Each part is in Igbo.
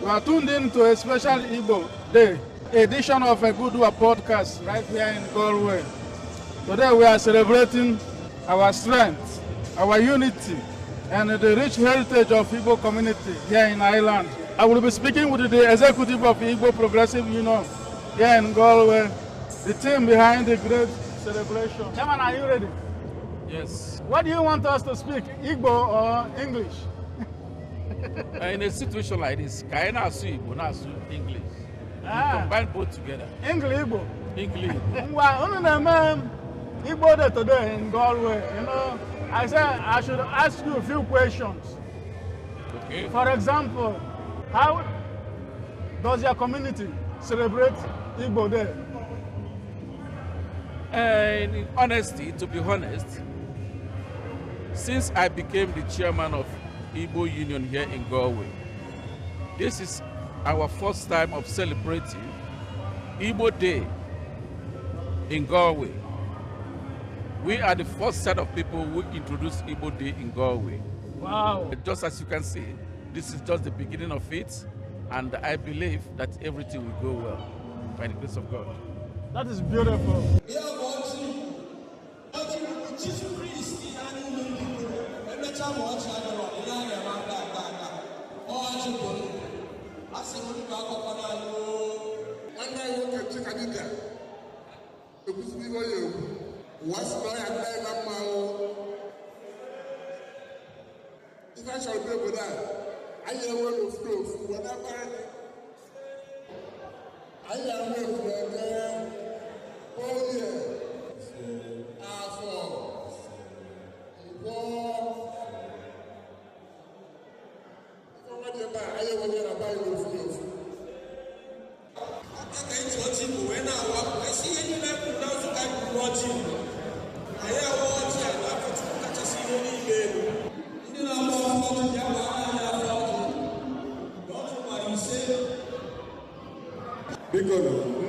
You are tuned in to a special Igbo Day edition of a Guddoers podcast right here in Galway. Today we are celebrating our strength, our unity, and the rich heritage of Igbo community here in Ireland. I will be speaking with the executive of Igbo Progressive Union here in Galway, the team behind the great celebration. Chairman, are you ready? Yes. What do you want us to speak, Igbo or English? In a situation like this, Kaina Asu Igbo, not Asu English. We combine both together. English, Igbo. English. Igbo Day today in Galway. You know, I said I should ask you a few questions. Okay. For example, how does your community celebrate Igbo Day? In honesty, to be honest, since I became the chairman of Igbo Union here in Galway, this is our first time of celebrating Igbo Day in Galway. We are the first set of people who introduced Igbo Day in Galway. Wow. Just as you can see, this is just the beginning of it, and I believe that everything will go well by the grace of God. That is beautiful.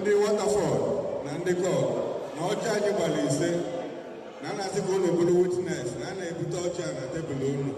Ndị waterfall na ndị god na ọcha anyị gbara ise na na-asị ka ụlọ ebulu witness na a na-ebute ọcha na tebụl unu.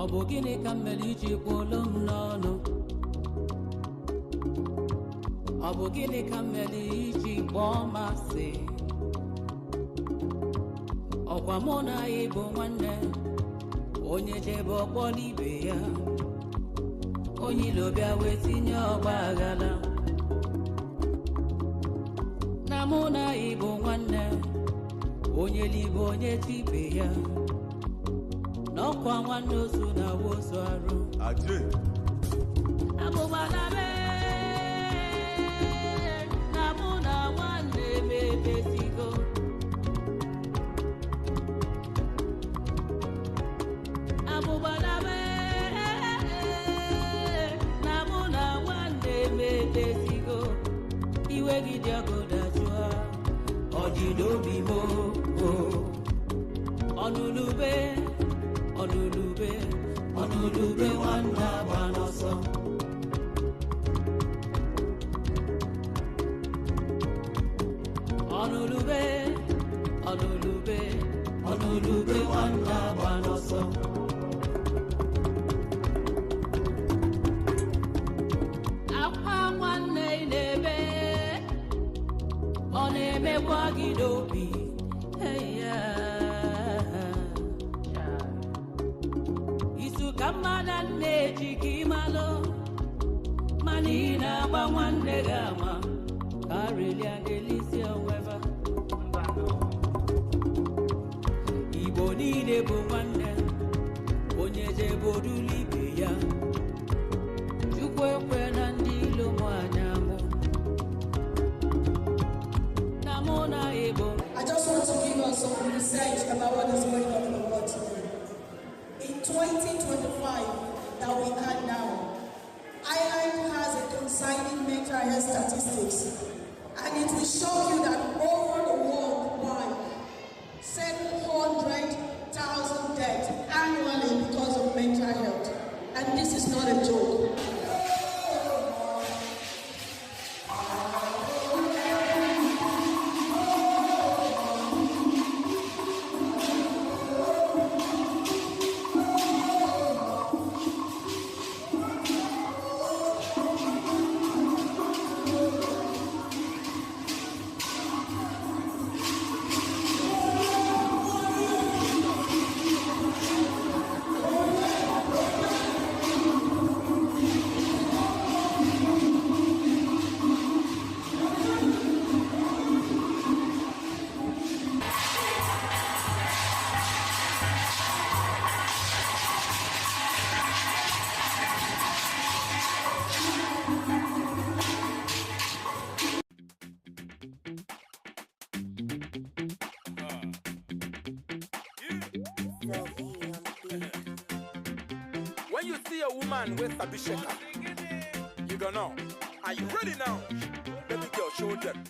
ọ bụ gịnị ka mmeri iji kwụlụ m n'ọnụ ọ bụ gịnị ka mmeri iji kpọọ masị ọkwa mụ na ya bụ nwanne onye jebe ọkpọla ibe ya onye ilo bịa wee tinye ọgba aghara na mụ na ya bụ nwanne onye libe onye tibe ya n'ọkwa nwanne ozu na wozu arụ abụgbalabe na mụ na nwanne mebezigo abụgbalabe na mụ na nwanne mebezigo iwe gị dị ọkụ dajụọ ọ dị n'obi m ọnụlube ọnụlube ọnụlube nwanne agba n'ọsọ ọnụlube ọnụlube ọnụlube nwanne agba n'ọsọ akwa nwanne na-ebe ọ na-emekwa gị n'obi ya isu ka mmadụ na-eji ka ịmalụ mana ị na-agba nwanne gị ama ka relia na-elisi onweba Igbo niile bụ nwanne onye jebe odulu ibe ya Chukwu ekwe na ndị ilo mụ anya mụ na mụ na Igbo. I just want to give us some research about what is going on in the world today. In 2025 that we are now, Ireland has a concerning mental health statistics, and it will show you that over the world, wide, 700,000 deaths annually because of mental health, and this is not a joke. When you see a woman with a bishaka, you gonna know. Are you ready now? Baby girl, show them.